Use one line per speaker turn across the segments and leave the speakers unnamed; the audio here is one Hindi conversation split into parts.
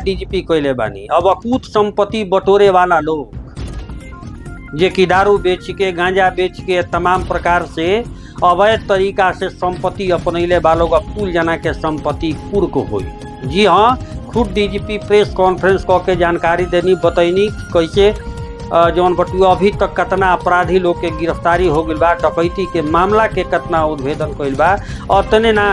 डीजीपी कैले बानी। अब अकूत संपत्ति बटोरे वाला लोग जे कि दारू बेच के, गांजा बेच के, तमाम प्रकार से अवैध तरीका से संपत्ति अपनैले वालों का कुल जना के संपत्ति कुर्क हुई। जी हाँ, खुद डीजीपी प्रेस कॉन्फ्रेंस कऽ के जानकारी देनी, बतैनी कैसे जौन बटुआ अभी तक कितना अपराधी लोग के गिरफ्तारी हो गई बा, डकैती के मामला के कितना उद्भेदन कैल बा। और तने ना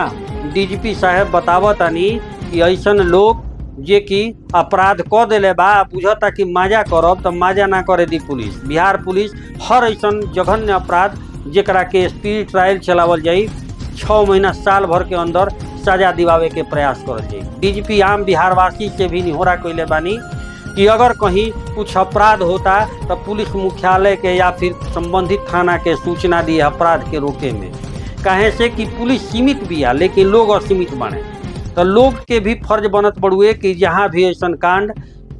डीजीपी साहब बतावतानी कि ऐसन लोग जे कि अपराध क दिले बा, बुझता कि मजा करब तो मजा ना करे दी पुलिस। बिहार पुलिस हर ऐसन जघन्य अपराध जेकरा के स्पीड ट्रायल चलावल जाई, 6 महीना साल भर के अंदर सजा दिवावे के प्रयास करल जाई। डीजीपी आम बिहारवासी से भी निहोरा कैले बानी कि अगर कहीं कुछ अपराध होता तो पुलिस मुख्यालय के या फिर संबंधित थाना के सूचना दिए अपराध के रोके में। काहे से कि पुलिस सीमित भी है लेकिन लोग असीमित बने, तो लोग के भी फर्ज बनत पड़ुए कि जहाँ भी ऐसा कांड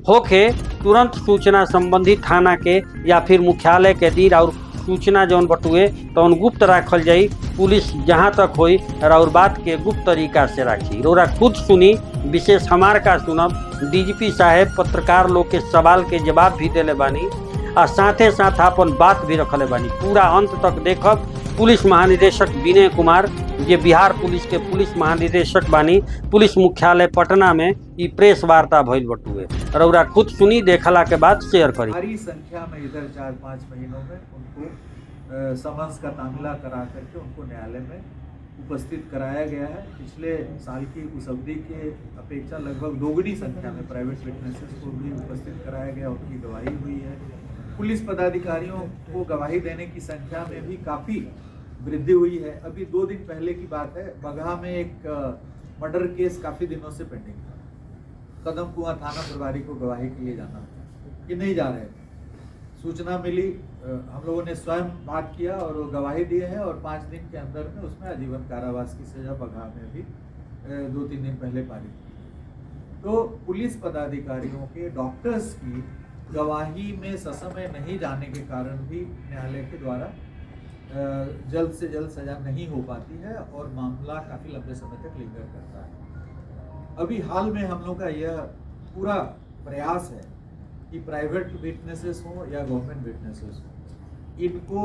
होके तुरंत सूचना संबंधित थाना के या फिर मुख्यालय के दी और सूचना जौन बटुए तो गुप्त राखल जाई। पुलिस जहाँ तक होई और बात के गुप्त तरीका से राखी। रोरा खुद सुनी, विशेष हमार का सुनब। डीजीपी साहेब पत्रकार लोग के सवाल के जवाब भी देले बानी और साथे साथ अपन बात भी रखले बानी। पूरा अंत तक देखब। पुलिस महानिदेशक विनय कुमार जे बिहार पुलिस के पुलिस महानिदेशक बानी, पुलिस मुख्यालय पटना में ई प्रेस वार्ता भइल बटुए। रउरा खुद सुनी, देखला के बाद शेयर करी।
भारी संख्या में इधर 4-5 महीनों में उनको समन्स का तामिला करा करके उनको न्यायालय में उपस्थित कराया गया है। पिछले साल की उस अवधि के अपेक्षा लगभग दोगुनी संख्या में प्राइवेट विटनेसेस को भी उपस्थित कराया गया, उनकी गवाही हुई है। पुलिस पदाधिकारियों को गवाही देने की संख्या में भी काफ़ी वृद्धि हुई है। अभी 2 दिन पहले की बात है, बगहा में एक मर्डर केस काफ़ी दिनों से पेंडिंग था। कदम कुआं थाना प्रभारी को गवाही के लिए जाना था कि नहीं जा रहे, सूचना मिली, हम लोगों ने स्वयं बात किया और वो गवाही दिए हैं और 5 दिन के अंदर में उसमें आजीवन कारावास की सजा बगहा में भी 2-3 दिन पहले पारित की। तो पुलिस पदाधिकारियों के, डॉक्टर्स की गवाही में ससमय नहीं जाने के कारण भी न्यायालय के द्वारा जल्द से जल्द सजा नहीं हो पाती है और मामला काफ़ी लंबे समय तक लिंगर करता है। अभी हाल में हम लोग का यह पूरा प्रयास है कि प्राइवेट विटनेसेस हो या गवर्नमेंट विटनेसेस हो, इनको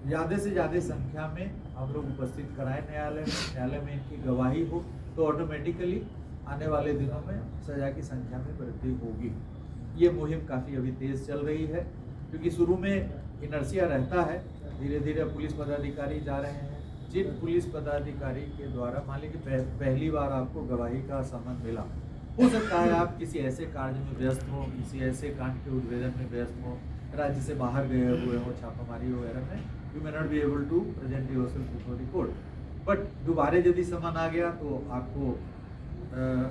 ज़्यादा से ज़्यादा संख्या में हम लोग उपस्थित कराएं न्यायालय में इनकी गवाही हो तो ऑटोमेटिकली आने वाले दिनों में सजा की संख्या में वृद्धि होगी। ये मुहिम काफ़ी अभी तेज़ चल रही है क्योंकि शुरू में इनर्सिया रहता है, धीरे धीरे पुलिस पदाधिकारी जा रहे हैं। जिन पुलिस पदाधिकारी के द्वारा मान लीजिए पहली बार आपको गवाही का सम्मन मिला, हो सकता है आप किसी ऐसे कार्य में व्यस्त हो, किसी ऐसे कांड के उद्भेदन में व्यस्त हो, राज्य से बाहर गए हुए हो, छापामारी वगैरह में, you may not be able to present yourself before the court. But दोबारा यदि सम्मन आ गया तो आपको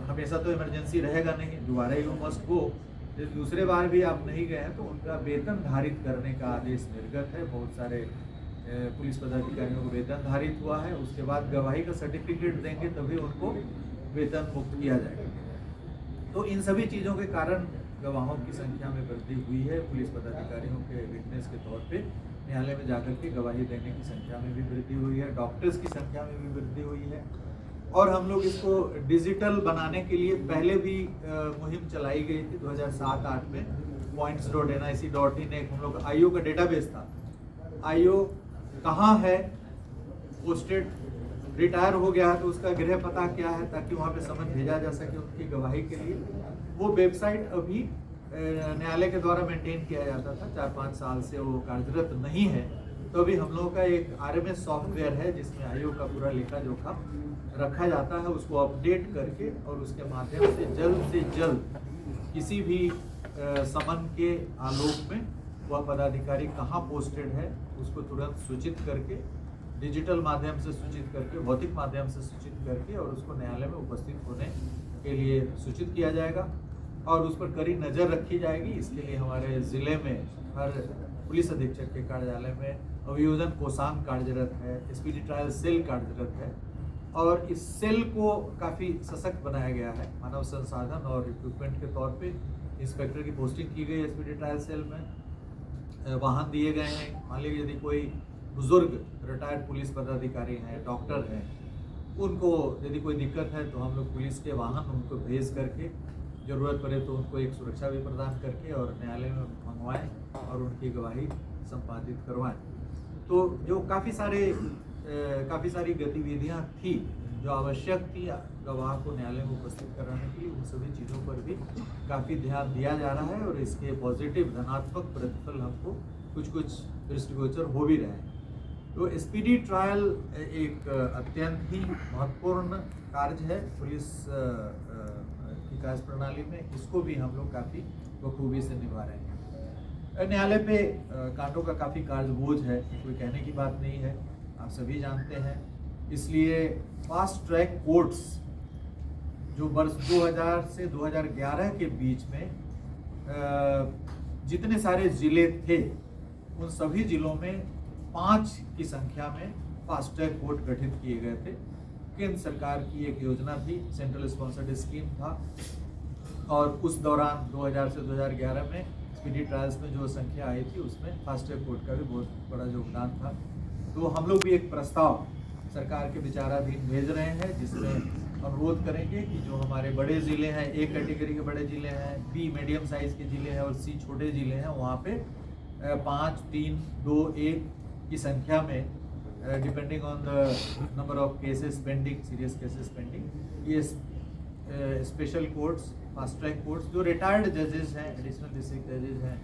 हमेशा तो इमरजेंसी रहेगा नहीं, दोबारा यू मस्ट गो। यदि दूसरे बार भी आप नहीं गए हैं तो उनका वेतन धारित करने का आदेश निर्गत है। बहुत सारे पुलिस पदाधिकारियों को वेतन धारित हुआ है, उसके बाद गवाही का सर्टिफिकेट देंगे तभी उनको वेतन मुक्त किया जाएगा। तो इन सभी चीज़ों के कारण गवाहों की संख्या में वृद्धि हुई है। पुलिस पदाधिकारियों के विटनेस के तौर पे न्यायालय में जाकर के गवाही देने की संख्या में भी वृद्धि हुई है, डॉक्टर्स की संख्या में भी वृद्धि हुई है। और हम लोग इसको डिजिटल बनाने के लिए पहले भी मुहिम चलाई गई थी 2007-8 में। points.nic.in एक हम लोग आईओ का डेटाबेस था। आईओ कहाँ है, पोस्टेड, रिटायर हो गया है तो उसका गृह पता क्या है, ताकि वहाँ पे समन भेजा जा सके उनकी गवाही के लिए। वो वेबसाइट अभी न्यायालय के द्वारा मेंटेन किया जाता था, 4-5 साल से वो कार्यरत नहीं है। तो अभी हम लोगों का एक RMS सॉफ्टवेयर है जिसमें आईओ का पूरा लेखा जोखा रखा जाता है, उसको अपडेट करके और उसके माध्यम से जल्द किसी भी समन के आलोक में वह पदाधिकारी कहाँ पोस्टेड है उसको तुरंत सूचित करके, डिजिटल माध्यम से सूचित करके, भौतिक माध्यम से सूचित करके और उसको न्यायालय में उपस्थित होने के लिए सूचित किया जाएगा और उस पर कड़ी नज़र रखी जाएगी। इसके लिए हमारे ज़िले में हर पुलिस अधीक्षक के कार्यालय में अभियोजन कोषांग कार्यरत है, स्पीडी ट्रायल सेल कार्यरत है और इस सेल को काफ़ी सशक्त बनाया गया है। मानव संसाधन और इक्विपमेंट के तौर पे इंस्पेक्टर की पोस्टिंग की गई है स्पीडी ट्रायल सेल में, वाहन दिए गए हैं। मान लीजिए यदि कोई बुजुर्ग रिटायर्ड पुलिस पदाधिकारी हैं, डॉक्टर हैं, उनको यदि कोई दिक्कत है तो हम लोग पुलिस के वाहन उनको भेज करके ज़रूरत पड़े तो उनको एक सुरक्षा भी प्रदान करके और न्यायालय में मंगवाएं और उनकी गवाही संपादित करवाएं। तो जो काफ़ी सारी गतिविधियां थी जो आवश्यक थी गवाह को न्यायालय में उपस्थित कराने के लिए, उन सभी चीज़ों पर भी काफ़ी ध्यान दिया जा रहा है और इसके पॉजिटिव धनात्मक प्रतिफल हमको कुछ दृष्टिगोचर हो भी रहे हैं। तो स्पीडी ट्रायल एक अत्यंत ही महत्वपूर्ण कार्य है पुलिस की कार्य प्रणाली में, इसको भी हम लोग काफ़ी बखूबी से निभा रहे हैं। न्यायालय पे कांटों का काफ़ी कार्य बोझ है, कोई कहने की बात नहीं है, आप सभी जानते हैं। इसलिए फास्ट ट्रैक कोर्ट्स जो वर्ष 2000 से 2011 के बीच में जितने सारे ज़िले थे उन सभी ज़िलों में 5 की संख्या में फास्ट ट्रैक कोर्ट गठित किए गए थे। केंद्र सरकार की एक योजना थी, सेंट्रल स्पॉन्सर्ड स्कीम था, और उस दौरान 2000 से 2011 में स्पीडी ट्रायल्स में जो संख्या आई थी उसमें फास्ट ट्रैक कोर्ट का भी बहुत बड़ा योगदान था। तो हम लोग भी एक प्रस्ताव सरकार के विचाराधीन भेज रहे हैं जिसमें अनुरोध करेंगे कि जो हमारे बड़े ज़िले हैं, ए कैटेगरी के बड़े ज़िले हैं, बी मीडियम साइज़ के ज़िले हैं और सी छोटे ज़िले हैं, वहाँ पे 5, 3, 2, 1 की संख्या में depending on the number of cases pending, serious cases pending, ये special courts, fast track courts जो रिटायर्ड जजेस हैं, एडिशनल डिस्ट्रिक्ट जजेस हैं,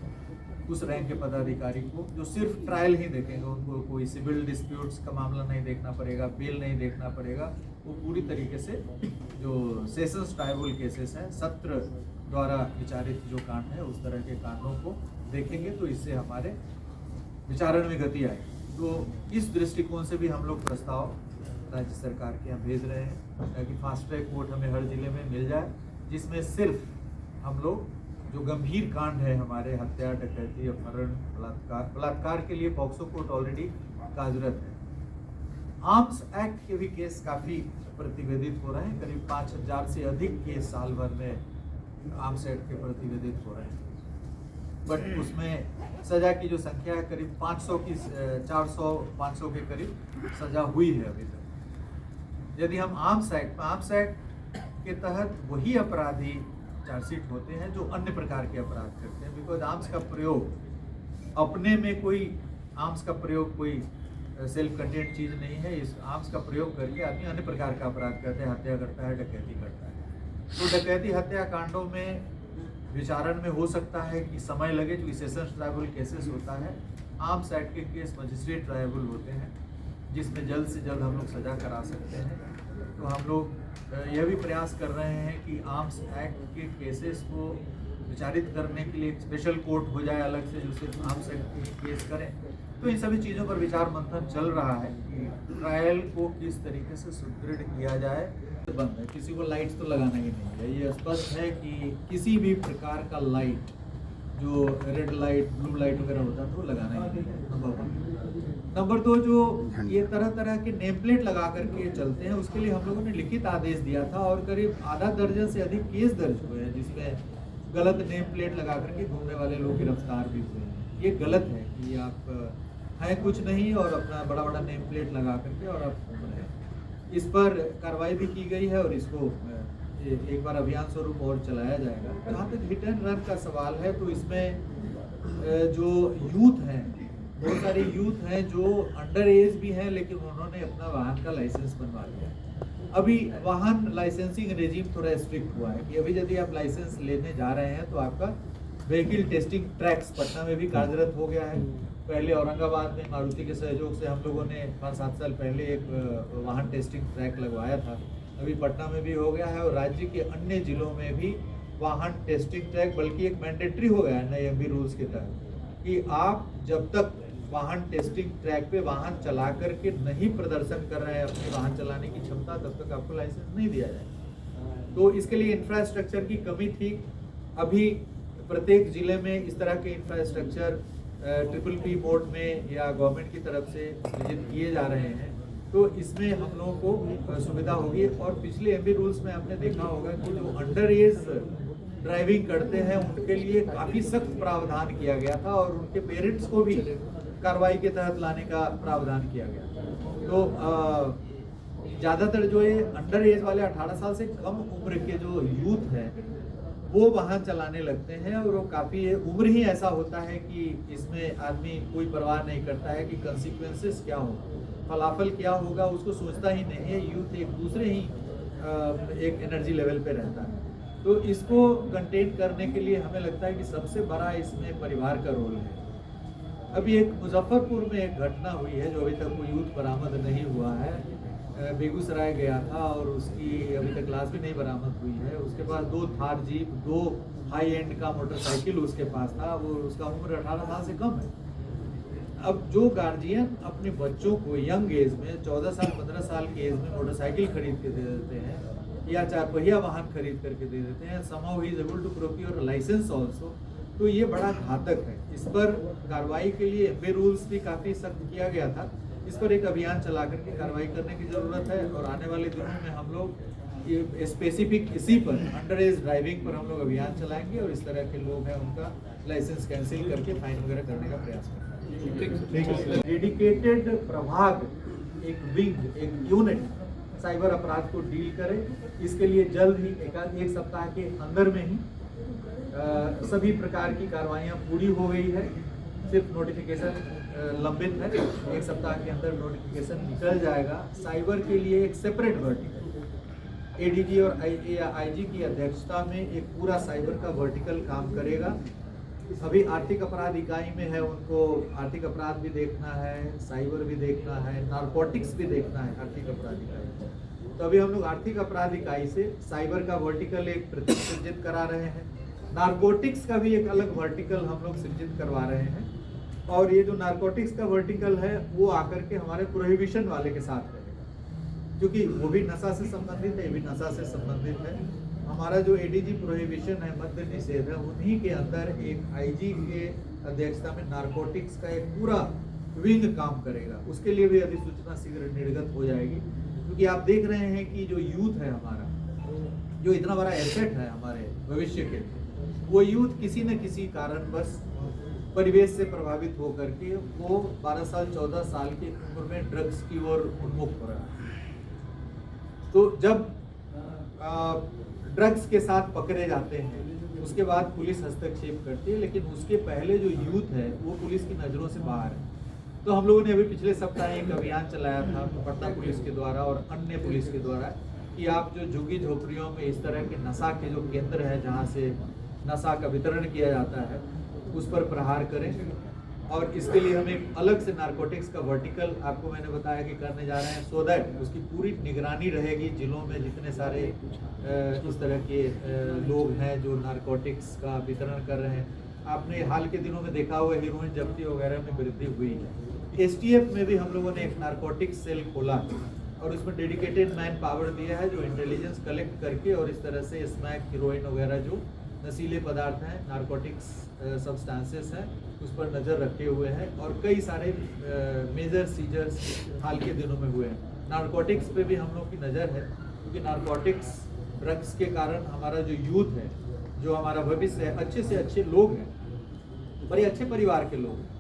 उस रैंक के पदाधिकारी को जो सिर्फ ट्रायल ही देखेंगे, उनको कोई सिविल डिस्प्यूट्स का मामला नहीं देखना पड़ेगा, बेल नहीं देखना पड़ेगा, वो पूरी तरीके से जो सेशंस ट्राइबल केसेस हैं, सत्र द्वारा विचारित जो कांड है उस तरह के कांडों को देखेंगे, तो इससे हमारे विचारण में गति आएगी। तो इस दृष्टिकोण से भी हम लोग प्रस्ताव राज्य सरकार के यहाँ भेज रहे हैं ताकि फास्ट ट्रैक कोर्ट हमें हर जिले में मिल जाए, जिसमें सिर्फ हम लोग जो गंभीर कांड है हमारे हत्या, डकैती, अपहरण, बलात्कार के लिए पॉक्सो कोर्ट ऑलरेडी कार्यरत है। आर्म्स एक्ट के भी केस काफ़ी प्रतिवेदित हो रहे हैं, करीब 5000 से अधिक केस साल भर में आर्म्स एक्ट के प्रतिवेदित हो रहे हैं, बट उसमें सज़ा की जो संख्या है करीब 400-500 के करीब सज़ा हुई है अभी तक। यदि हम आर्म्स एक्ट के तहत वही अपराधी चार्जशीट होते हैं जो अन्य प्रकार के अपराध करते हैं, बिकॉज आर्म्स का प्रयोग अपने में आर्म्स का प्रयोग कोई सेल्फ कंटेंट चीज़ नहीं है। इस आर्म्स का प्रयोग करके आदमी अन्य प्रकार का अपराध करते हैं, हत्या करता है, डकैती करता है। तो डकैती हत्या कांडों में विचारण में हो सकता है कि समय लगे, जो सेशंस ट्राइबल केसेस होता है। आर्म्स एक्ट के केस मजिस्ट्रेट ट्राइबल होते हैं जिसमें जल्द से जल्द हम लोग सज़ा करा सकते हैं। तो हम लोग यह भी प्रयास कर रहे हैं कि आर्म्स एक्ट के केसेस को विचारित करने के लिए एक स्पेशल कोर्ट हो जाए अलग से जो सिर्फ आर्म्स एक्ट के केस करें। तो इन सभी चीज़ों पर विचार मंथन चल रहा है कि ट्रायल को किस तरीके से सुदृढ़ किया जाए। बंद है, किसी को लाइट्स तो लगाना ही नहीं है, ये स्पष्ट है कि किसी भी प्रकार का लाइट जो रेड लाइट, ब्लू लाइट वगैरह होता है तो लगाना ही नहीं है, नंबर 1। नंबर 2, जो ये तरह तरह के नेम प्लेट लगा करके चलते हैं उसके लिए हम लोगों ने लिखित आदेश दिया था और करीब आधा दर्जन से अधिक केस दर्ज हुए हैं जिसमें गलत नेम प्लेट लगा करके घूमने वाले लोग गिरफ्तार भी हुए हैं। ये गलत है कि आप हैं कुछ नहीं और अपना बड़ा बड़ा नेम प्लेट लगा करके और आप घूम रहे हैं। इस पर कार्रवाई भी की गई है और इसको एक बार अभियान स्वरूप और चलाया जाएगा। जहाँ तक हिट एंड रन का सवाल है तो इसमें जो यूथ हैं, बहुत सारे यूथ हैं जो अंडर एज भी हैं लेकिन उन्होंने अपना वाहन का लाइसेंस बनवा लिया। अभी वाहन लाइसेंसिंग रेजिम थोड़ा स्ट्रिक्ट हुआ है कि अभी यदि आप लाइसेंस लेने जा रहे हैं तो आपका व्हीकल टेस्टिंग ट्रैक्स पटना में भी कार्यरत हो गया है। पहले औरंगाबाद में मारुति के सहयोग से हम लोगों ने 5-7 साल पहले एक वाहन टेस्टिंग ट्रैक लगवाया था, अभी पटना में भी हो गया है और राज्य के अन्य जिलों में भी वाहन टेस्टिंग ट्रैक, बल्कि एक मैंडेटरी हो गया है नए एमवी रूल्स के तहत कि आप जब तक वाहन टेस्टिंग ट्रैक पे वाहन चला करके नहीं प्रदर्शन कर रहे हैं अपनी वाहन चलाने की क्षमता, तब तक आपको लाइसेंस नहीं दिया जाएगा। तो इसके लिए इंफ्रास्ट्रक्चर की कमी थी। अभी प्रत्येक ज़िले में इस तरह के इंफ्रास्ट्रक्चर PPP मोड में या गवर्नमेंट की तरफ से सृजित किए जा रहे हैं, तो इसमें हम लोगों को सुविधा होगी। और पिछले एमवी रूल्स में आपने देखा होगा कि जो अंडर एज ड्राइविंग करते हैं उनके लिए काफ़ी सख्त प्रावधान किया गया था और उनके पेरेंट्स को भी कार्रवाई के तहत लाने का प्रावधान किया गया। तो ज़्यादातर जो ये अंडर एज वाले 18 साल से कम उम्र के जो यूथ हैं वो वाहन चलाने लगते हैं और वो काफ़ी उम्र ही ऐसा होता है कि इसमें आदमी कोई परवाह नहीं करता है कि कंसिक्वेंसेस क्या होगा, फलाफल क्या होगा, उसको सोचता ही नहीं है। यूथ एक दूसरे ही एक एनर्जी लेवल पे रहता है। तो इसको कंटेन करने के लिए हमें लगता है कि सबसे बड़ा इसमें परिवार का रोल है। अभी एक मुजफ्फरपुर में एक घटना हुई है जो अभी तक कोई यूथ बरामद नहीं हुआ है। बेगूसराय गया था और उसकी अभी तक लाश भी नहीं बरामद हुई है। उसके पास 2 थार जीप, 2 हाई एंड का मोटरसाइकिल उसके पास था। वो उसका उम्र 18 साल से कम है। अब जो गार्जियन अपने बच्चों को यंग एज में 14 साल 15 साल की एज में मोटरसाइकिल खरीद के दे देते हैं या 4 पहिया वाहन खरीद करके दे देते हैं, somehow he is able to procure a license also, तो ये बड़ा घातक है। इस पर कार्रवाई के लिए एमबी रूल्स भी काफ़ी सख्त किया गया था। इस पर एक अभियान चला करके कार्रवाई करने की ज़रूरत है और आने वाले दिनों में हम लोग ये स्पेसिफिक इसी पर अंडर एज ड्राइविंग पर हम लोग अभियान चलाएंगे और इस तरह के लोग हैं उनका लाइसेंस कैंसिल करके फाइन वगैरह करने का प्रयास करेंगे। डेडिकेटेड प्रभाग, एक विंग, एक यूनिट साइबर अपराध को डील करे। इसके लिए जल्द ही एक सप्ताह के अंदर में ही सभी प्रकार की कार्रवाइयाँ पूरी हो गई है। सिर्फ नोटिफिकेशन लंबित है। एक सप्ताह के अंदर नोटिफिकेशन निकल जाएगा। साइबर के लिए एक सेपरेट वर्टिकल एडीजी और आईजी की अध्यक्षता में एक पूरा साइबर का वर्टिकल काम करेगा। अभी आर्थिक अपराध इकाई में है, उनको आर्थिक अपराध भी देखना है, साइबर भी देखना है, नारकोटिक्स भी देखना है आर्थिक अपराध इकाई। तो अभी हम लोग आर्थिक अपराध इकाई से साइबर का वर्टिकल एक सृजित करा रहे हैं। नारकोटिक्स का भी एक अलग वर्टिकल हम लोग सृजित करवा रहे हैं और ये जो नारकोटिक्स का वर्टिकल है वो आकर के हमारे प्रोहिबिशन वाले के साथ रहेगा, क्योंकि वो भी नशा से संबंधित है, ये भी नशा से संबंधित है। हमारा जो एडीजी प्रोहिबिशन है, मद्य निषेध है, उन्हीं के अंदर एक आईजी के अध्यक्षता में नारकोटिक्स का एक पूरा विंग काम करेगा। उसके लिए भी अधिसूचना शीघ्र निर्गत हो जाएगी, क्योंकि आप देख रहे हैं कि जो यूथ है हमारा, जो इतना बड़ा एसेट है हमारे भविष्य के, वो यूथ किसी न किसी कारणवश परिवेश से प्रभावित होकर के वो 12 साल 14 साल की उम्र में ड्रग्स की ओर उन्मुख हो रहा है। तो जब ड्रग्स के साथ पकड़े जाते हैं उसके बाद पुलिस हस्तक्षेप करती है, लेकिन उसके पहले जो यूथ है वो पुलिस की नज़रों से बाहर है। तो हम लोगों ने अभी पिछले सप्ताह एक अभियान चलाया था पटना पुलिस के द्वारा और अन्य पुलिस के द्वारा कि आप जो झुग्गी झोपड़ियों में इस तरह के नशा के जो केंद्र है जहाँ से नशा का वितरण किया जाता है उस पर प्रहार करें। और इसके लिए हम एक अलग से नारकोटिक्स का वर्टिकल आपको मैंने बताया कि करने जा रहे हैं, सो दैट उसकी पूरी निगरानी रहेगी। जिलों में जितने सारे इस तरह के लोग हैं जो नारकोटिक्स का वितरण कर रहे हैं, आपने हाल के दिनों में देखा हुआ हीरोइन जब्ती वगैरह में वृद्धि हुई है। एसटीएफ में भी हम लोगों ने एक नारकोटिक्स सेल खोला है और उसमें डेडिकेटेड मैन पावर दिया है जो इंटेलिजेंस कलेक्ट करके और इस तरह से स्मैक, हीरोइन वगैरह जो नशीले पदार्थ हैं, नारकोटिक्स सब्सटेंसेस हैं, उस पर नज़र रखे हुए हैं और कई सारे मेजर सीजर्स हाल के दिनों में हुए हैं। नारकोटिक्स पे भी हम लोग की नज़र है, क्योंकि नारकोटिक्स ड्रग्स के कारण हमारा जो यूथ है, जो हमारा भविष्य है, अच्छे से अच्छे लोग हैं, बड़े अच्छे परिवार के लोग हैं,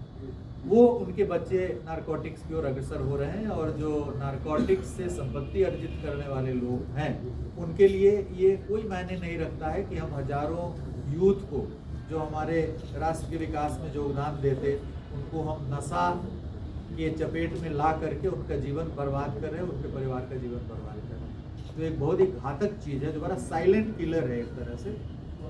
वो उनके बच्चे नारकोटिक्स की ओर अग्रसर हो रहे हैं। और जो नारकोटिक्स से संपत्ति अर्जित करने वाले लोग हैं उनके लिए ये कोई मायने नहीं रखता है कि हम हजारों यूथ को जो हमारे राष्ट्र के विकास में योगदान देते उनको हम नशा के चपेट में ला करके उनका जीवन बर्बाद कर रहे हैं, उनके परिवार का जीवन बर्बाद कर रहे हैं। तो एक बहुत ही घातक चीज़ है जो बड़ा साइलेंट किलर है एक तरह से।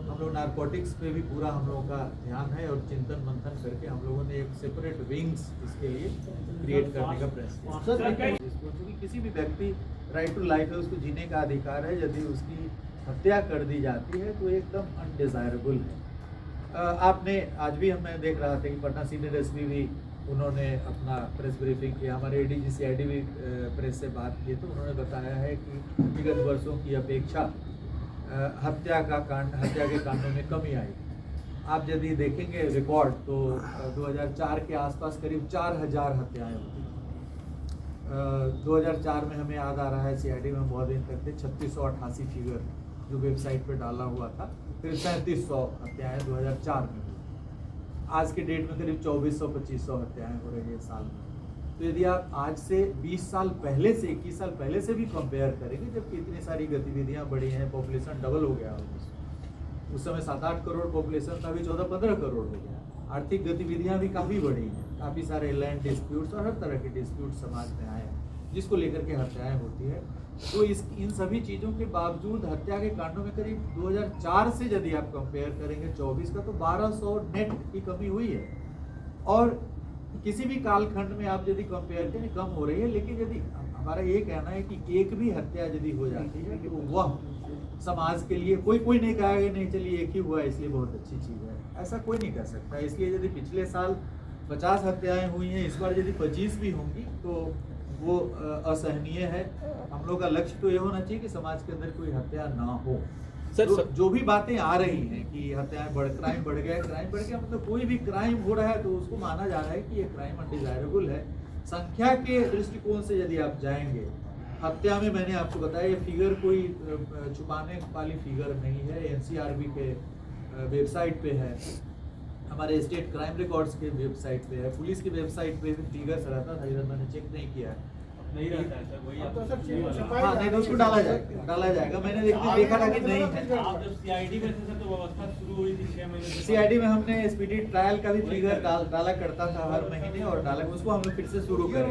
हम लोग नारकोटिक्स पे भी पूरा हम लोगों का ध्यान है और चिंतन मंथन करके हम लोगों ने एक सेपरेट विंग्स इसके लिए क्रिएट करने का प्रयास किया। क्योंकि किसी भी व्यक्ति राइट टू लाइफ है, उसको जीने का अधिकार है। यदि उसकी हत्या कर दी जाती है तो एकदम अनडिज़ायरेबल है। आपने आज भी मैं देख रहा था कि पटना सीनियर एसपी भी उन्होंने अपना प्रेस ब्रीफिंग किया, हमारे एडीजी सीआईडी भी प्रेस से बात की, तो उन्होंने बताया है कि विगत वर्षों की अपेक्षा हत्या के कांडों में कमी आई। आप यदि देखेंगे रिकॉर्ड तो 2004 के आसपास करीब 4000 हत्याएं हुई। 2004 में हमें याद आ रहा है सीआईडी में बहुत दिन तक थे 3688 फिगर जो वेबसाइट पे डाला हुआ था, फिर 3700 हत्याएं 2004 में हुई। आज के डेट में करीब 2400-2500 हत्याएं हो रही है साल में। तो यदि आप आज से 20 साल पहले से 21 साल पहले से भी कंपेयर करेंगे, जबकि इतनी सारी गतिविधियां बढ़ी हैं, पॉपुलेशन डबल हो गया है, उस समय 7-8 करोड़ पॉपुलेशन था, अभी 14-15 करोड़ हो गया। आर्थिक गतिविधियां भी काफ़ी बढ़ी हैं, काफ़ी सारे लैंड डिस्प्यूट्स और हर तरह के डिस्प्यूट समाज में आए हैं जिसको लेकर के हत्याएं होती है। तो इन सभी चीज़ों के बावजूद हत्या के कांडों में करीब 2004 से यदि आप कंपेयर करेंगे 24 का, तो 1200 नेट की कमी हुई है। और किसी भी कालखंड में आप यदि कंपेयर करें कम हो रही है, लेकिन यदि हमारा ये कहना है कि एक भी हत्या यदि हो जाती है कि वह समाज के लिए कोई नहीं कहा कि नहीं चलिए एक ही हुआ इसलिए बहुत अच्छी चीज़ है, ऐसा कोई नहीं कह सकता। इसलिए यदि पिछले साल 50 हत्याएं हुई हैं, इस बार यदि 25 भी होंगी तो वो असहनीय है। हम लोग का लक्ष्य तो ये होना चाहिए कि समाज के अंदर कोई हत्या ना हो।
सर,
तो जो भी बातें आ रही हैं कि हत्याएं क्राइम बढ़ गया, मतलब कोई भी क्राइम हो रहा है तो उसको माना जा रहा है कि ये क्राइम अनडिजायरेबल है। संख्या के दृष्टिकोण से यदि आप जाएंगे, हत्या में मैंने आपको बताया ये फिगर कोई छुपाने वाली फिगर नहीं है, एनसीआरबी के वेबसाइट पे है, हमारे स्टेट क्राइम रिकॉर्ड्स के वेबसाइट पे है, पुलिस की वेबसाइट पे भी फिगर्स रहता था, इधर मैंने चेक नहीं किया है।
नहीं रहता है सर, वही
हाँ, नहीं तो उसको डाला जाएगा। मैंने देखा था कि नहीं है।
आप जब सीआईडी में थे सर तो व्यवस्था शुरू हुई थी 6 महीने से।
सीआईडी में हमने स्पीडी ट्रायल का भी फिगर डाला करता था हर महीने, और डाला उसको हम लोग फिर से शुरू करें।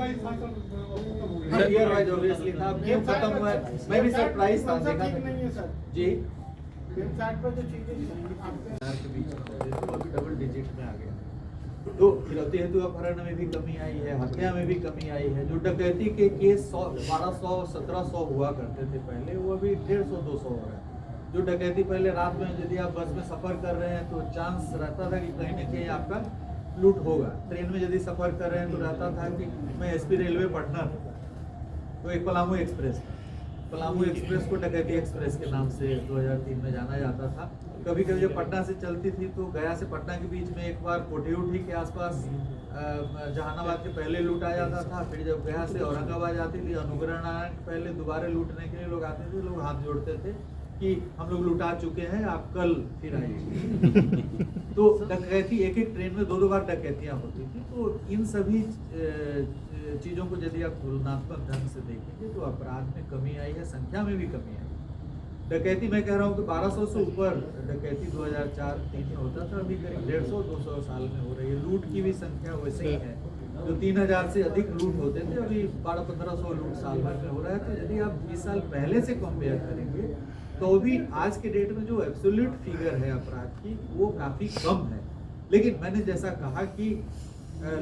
ईयर वाइज ऑब्वियसली था, अब गेम खत्म हुआ है। मैं भी सरप्राइज था, देखा था जी
वेबसाइट पर जो चीजें आपके
के बीच में और भी डबल डिजिट में आ गया। तो फिरौती हेतु अपहरण में भी कमी आई है, हत्या में भी कमी आई है। जो डकैती के केस 1200 1700 हुआ करते थे पहले, वो अभी 150-200 हो रहा है। जो डकैती पहले रात में यदि आप बस में सफर कर रहे हैं तो चांस रहता था कि कहीं न कहीं आपका लूट होगा। ट्रेन में यदि सफर कर रहे हैं तो रहता था कि मैं एसपी रेलवे पटना तो एक पलामू एक्सप्रेस को डकैती एक्सप्रेस के नाम से 2003 में जाना जाता था। कभी कभी जब पटना से चलती थी तो गया से पटना के बीच में एक बार कोठी के आसपास जहानाबाद के पहले लूट आ जाता था। फिर जब गया से औरंगाबाद जाती थी, अनुग्रह नारायण पहले दोबारा लूटने के लिए लोग आते थे, लोग हाथ जोड़ते थे कि हम लोग लुटा चुके हैं, आप कल फिर आइए। तो डकैती एक ट्रेन में 2 बार डकैतियाँ होती थी। तो इन सभी चीज़ों को यदि आप तुलनात्मक ढंग से देखेंगे तो अपराध में कमी आई है, संख्या में भी कमी आई। डकैती मैं कह रहा हूँ कि 1200 से ऊपर डकैती 2004-03 में होता था, अभी करीब 150-200 साल में हो रही है। लूट की भी संख्या वैसे ही है, जो 3000 से अधिक लूट होते थे अभी 1200-1500 लूट साल भर में हो रहा है। तो यदि आप 20 साल पहले से कंपेयर करेंगे तो भी आज के डेट में जो एब्सोल्यूट फिगर है अपराध की वो काफ़ी कम है। लेकिन मैंने जैसा कहा कि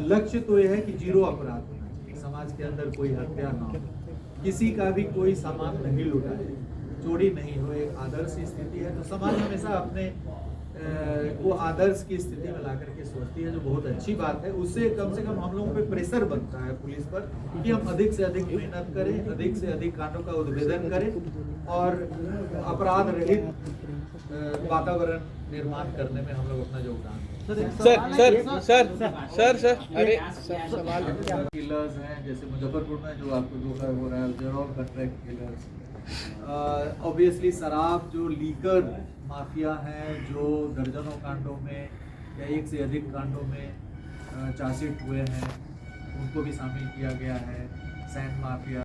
लक्ष्य तो यह है कि 0 अपराध होना चाहिए, समाज के अंदर कोई हत्या ना हो, किसी का भी कोई सामान नहीं लूटा है, चोरी नहीं हो, एक आदर्श स्थिति है। तो समाज हमेशा अपने को आदर्श की स्थिति में ला करके सोचती है, जो बहुत अच्छी बात है। उससे कम से कम हम लोगों पे प्रेशर बनता है पुलिस पर कि हम अधिक से अधिक मेहनत करें, अधिक से अधिक कांडों का उद्भेदन करें और अपराध रहित वातावरण निर्माण करने में हम लोग अपना योगदान दें।
सर अरे
किलर्स हैं जैसे मुजफ्फरपुर में जो आपको धोखा हो रहा है, जरौन कॉन्ट्रैक्ट किलर्स, ऑब्वियसली शराब जो लीकर माफिया हैं जो दर्जनों कांडों में या एक से अधिक कांडों में चार्जशीट हुए हैं, उनको भी शामिल किया गया है। Sand mafia